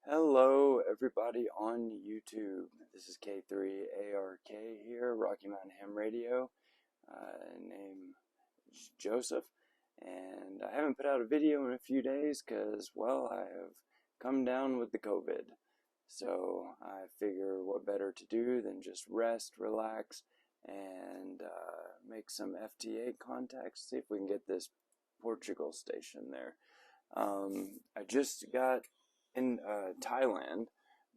Hello everybody on YouTube. This is K3ARK here, Rocky Mountain Ham Radio. Name Joseph, and I haven't put out a video in a few days because, well, I have come down with the COVID. So I figure what better to do than just rest, relax, and make some FTA contacts, see if we can get this Portugal station there. I just got in Thailand,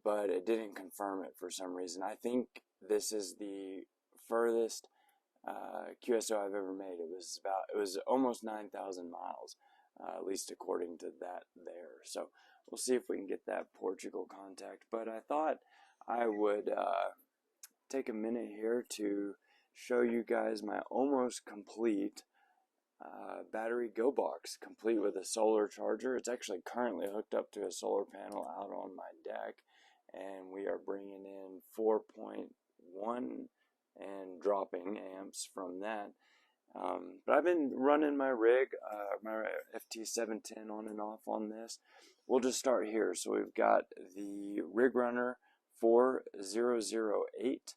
but it didn't confirm it for some reason. I think this is the furthest QSO I've ever made. It was almost 9,000 miles, at least according to that there. So we'll see if we can get that Portugal contact. But I thought I would take a minute here to show you guys my almost complete battery go box, complete with a solar charger. It's actually currently hooked up to a solar panel out on my deck, and we are bringing in 4.1 and dropping amps from that. But I've been running my rig, my FT710 on and off on this. We'll just start here. So we've got the Rig Runner 4008.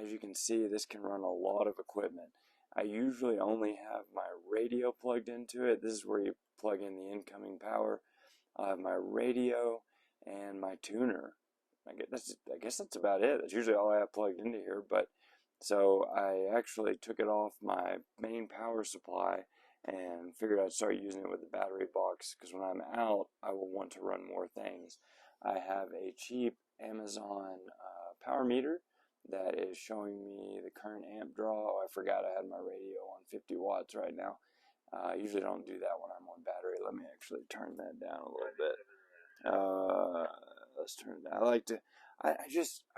As you can see, this can run a lot of equipment. I usually only have my radio plugged into it. This is where you plug in the incoming power. I have my radio and my tuner. I guess that's about it. That's usually all I have plugged into here. But so I actually took it off my main power supply and figured I'd start using it with the battery box, because when I'm out, I will want to run more things. I have a cheap Amazon power meter that is showing me the current amp draw. Oh, I forgot I had my radio on 50 watts right now. I usually don't do that when I'm on battery. Let me actually turn that down a little bit. Let's turn it down.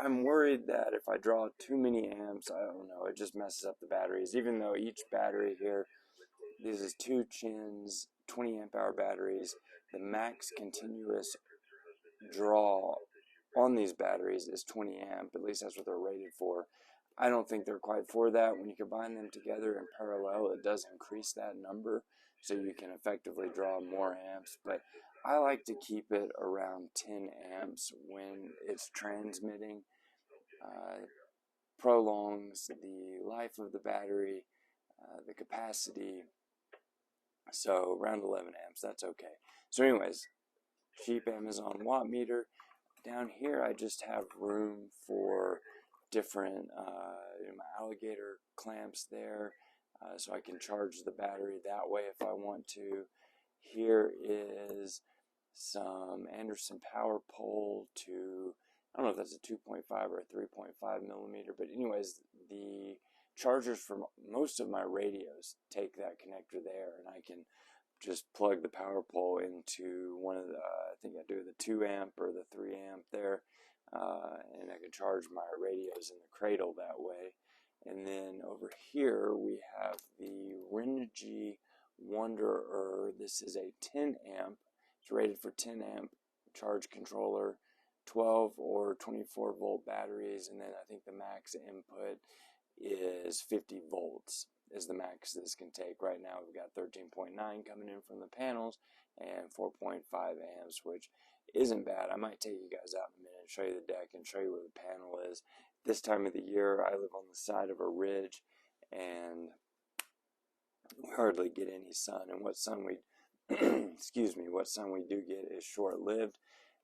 I'm worried that if I draw too many amps, I don't know, it just messes up the batteries. Even though each battery here, this is two Chins 20 amp hour batteries, the max continuous draw on these batteries is 20 amp, at least that's what they're rated for. I don't think they're quite for that. When you combine them together in parallel, it does increase that number, so you can effectively draw more amps. But I like to keep it around 10 amps when it's transmitting. Prolongs the life of the battery, the capacity. So around 11 amps, that's okay. So anyways, cheap Amazon watt meter. Down here, I just have room for different my alligator clamps there, so I can charge the battery that way if I want to. Here is some Anderson power pole to, I don't know if that's a 2.5 or a 3.5 millimeter, but anyways, the chargers for most of my radios take that connector there, and I can just plug the power pole into one of the, I think I do the 2 amp or the 3 amp there, and I can charge my radios in the cradle that way. And then over here we have the Renogy Wanderer. This is a 10 amp. It's rated for 10 amp charge controller, 12 or 24 volt batteries, and then I think the max input is 50 volts is the max this can take. Right now we've got 13.9 coming in from the panels and 4.5 amps, which isn't bad. I might take you guys out in a minute and show you the deck and show you where the panel is. This time of the year, I live on the side of a ridge, and we hardly get any sun, and what sun we excuse me, what sun we do get is short-lived.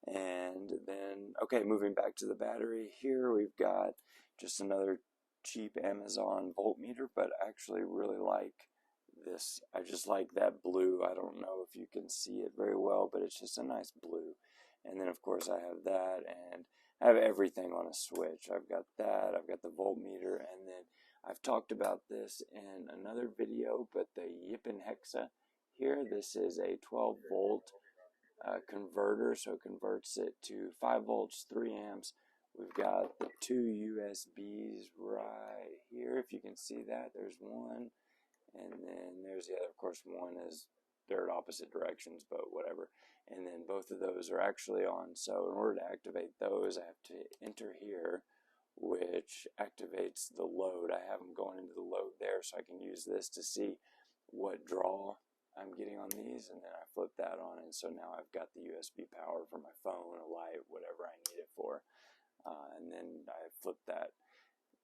And then, okay, moving back to the battery, here we've got just another cheap Amazon voltmeter, but I actually really like this. I just like that blue. I don't know if you can see it very well, but it's just a nice blue. And then of course I have that, and I have everything on a switch. I've got that, I've got the voltmeter, and then I've talked about this in another video, but the Yippin Hexa here, this is a 12 volt converter, so it converts it to 5 volts, 3 amps. We've got the 2 USBs right here, if you can see that. There's one, and then there's the other. Of course, one is, they're at opposite directions, but whatever. And then both of those are actually on, so in order to activate those, I have to enter here, which activates the load. I have them going into the load there, so I can use this to see what draw I'm getting on these, and then I flip that on, and so now I've got the USB power for my phone, a light, whatever I need it for. And then I flip that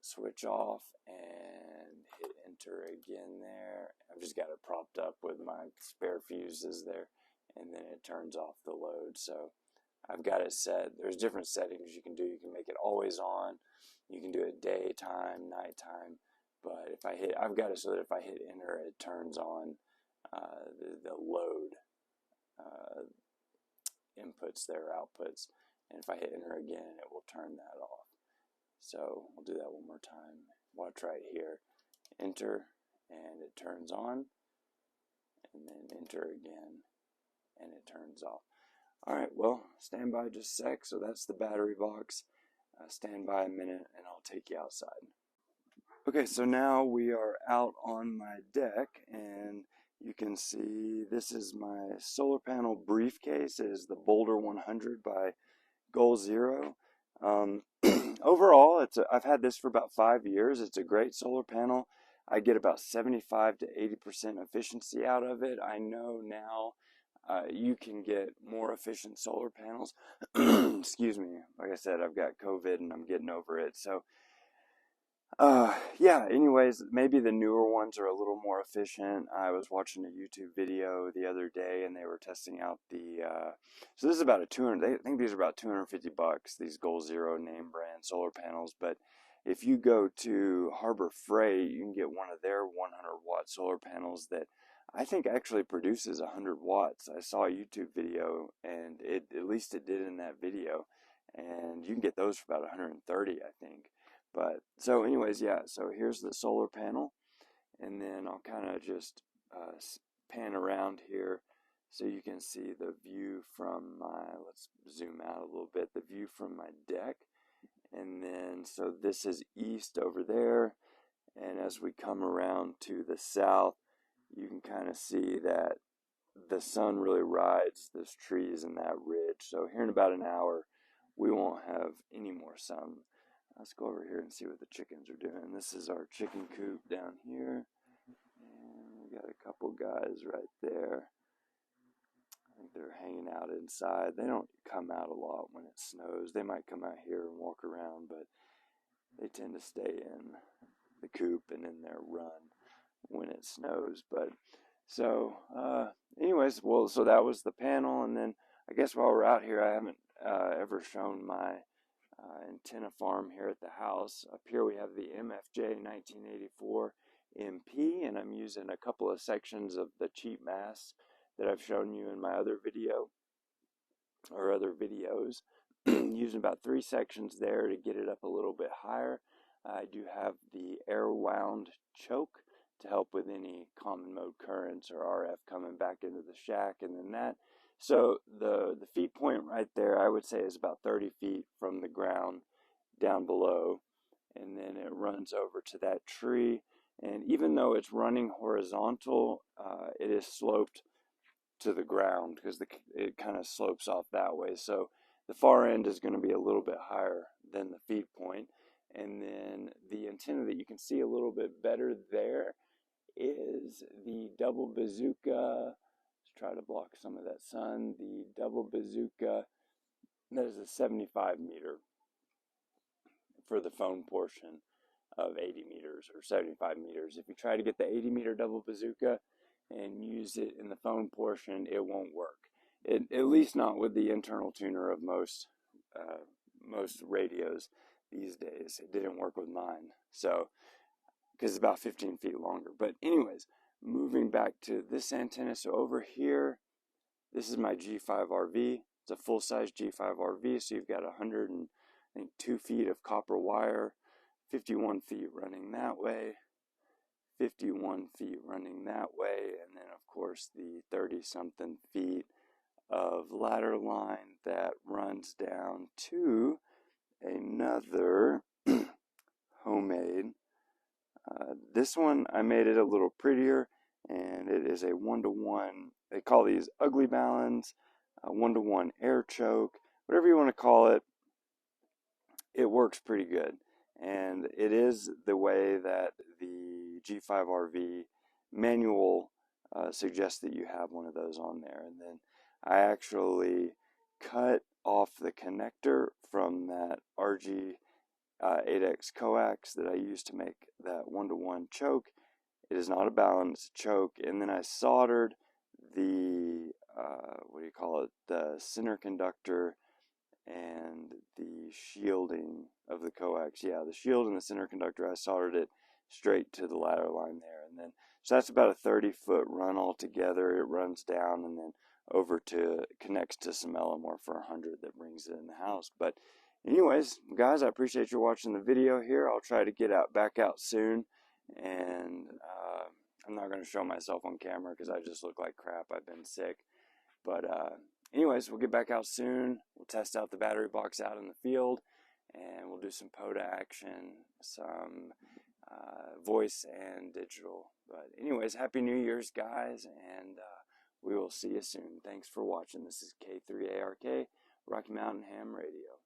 switch off and hit enter again there. I've just got it propped up with my spare fuses there, and then it turns off the load. So I've got it set. There's different settings you can do. You can make it always on. You can do it daytime, nighttime. But if I hit, I've got it so that if I hit enter, it turns on the load inputs there, outputs. And if I hit enter again, it will turn that off. So I'll do that one more time. Watch right here. Enter, and it turns on. And then enter again, and it turns off. Alright, well, stand by just a sec. So that's the battery box. Stand by a minute, and I'll take you outside. Okay, so now we are out on my deck, and you can see this is my solar panel briefcase. It is the Boulder 100 by Goal Zero. Overall, I've had this for about 5 years. It's a great solar panel. I get about 75 to 80% efficiency out of it. I know now you can get more efficient solar panels. Excuse me. Like I said, I've got COVID and I'm getting over it. So yeah, anyways, maybe the newer ones are a little more efficient. I was watching a YouTube video the other day, and they were testing out the, so this is about I think these are about $250, these Goal Zero name brand solar panels. But if you go to Harbor Freight, you can get one of their 100-watt solar panels that I think actually produces 100 watts. I saw a YouTube video, and at least it did in that video. And you can get those for about 130, I think. But so anyways, yeah, so here's the solar panel, and then I'll kind of just pan around here so you can see the view from let's zoom out a little bit, the view from my deck. And then so this is east over there, and as we come around to the south, you can kind of see that the sun really rides those trees and that ridge. So here in about an hour, we won't have any more sun. Let's go over here and see what the chickens are doing. This is our chicken coop down here. And we got a couple guys right there. I think they're hanging out inside. They don't come out a lot when it snows. They might come out here and walk around, but they tend to stay in the coop and in their run when it snows. But so anyways, well, so that was the panel. And then I guess while we're out here, I haven't ever shown my antenna farm here at the house. Up here we have the MFJ 1984 MP, and I'm using a couple of sections of the cheap masts that I've shown you in my other video or other videos. Using about 3 sections there to get it up a little bit higher. I do have the air wound choke to help with any common mode currents or RF coming back into the shack, and then that. So the feed point right there, I would say, is about 30 feet from the ground down below, and then it runs over to that tree. And even though it's running horizontal, it is sloped to the ground because it kind of slopes off that way. So the far end is going to be a little bit higher than the feed point. And then the antenna that you can see a little bit better there is the double bazooka. Try to block some of that sun. The double bazooka, that is a 75 meter for the phone portion of 80 meters or 75 meters. If you try to get the 80 meter double bazooka and use it in the phone portion, it won't work. At least not with the internal tuner of most radios these days. It didn't work with mine, so because it's about 15 feet longer. But anyways, moving back to this antenna, so over here, this is my G5RV. It's a full-size G5RV, so you've got 102 feet of copper wire, 51 feet running that way, 51 feet running that way, and then of course the 30-something feet of ladder line that runs down to another homemade. This one, I made it a little prettier, and it is a 1-to-1, they call these ugly balance, 1-to-1 air choke, whatever you want to call it. It works pretty good, and it is the way that the G5RV manual suggest that you have one of those on there. And then I actually cut off the connector from that RG8X coax that I used to make that 1-to-1 choke. It is not a balanced choke. And then I soldered the the center conductor and the shielding of the coax. Yeah, the shield and the center conductor, I soldered it straight to the ladder line there. And then, so that's about a 30-foot run altogether. It runs down and then over to, connects to some Elmore for 100 that brings it in the house. But anyways, guys, I appreciate you watching the video here. I'll try to get back out soon. And I'm not going to show myself on camera because I just look like crap. I've been sick. But anyways, we'll get back out soon. We'll test out the battery box out in the field, and we'll do some POTA action, some voice and digital. But anyways, Happy New Year's, guys, and we will see you soon. Thanks for watching. This is K3ARK, Rocky Mountain Ham Radio.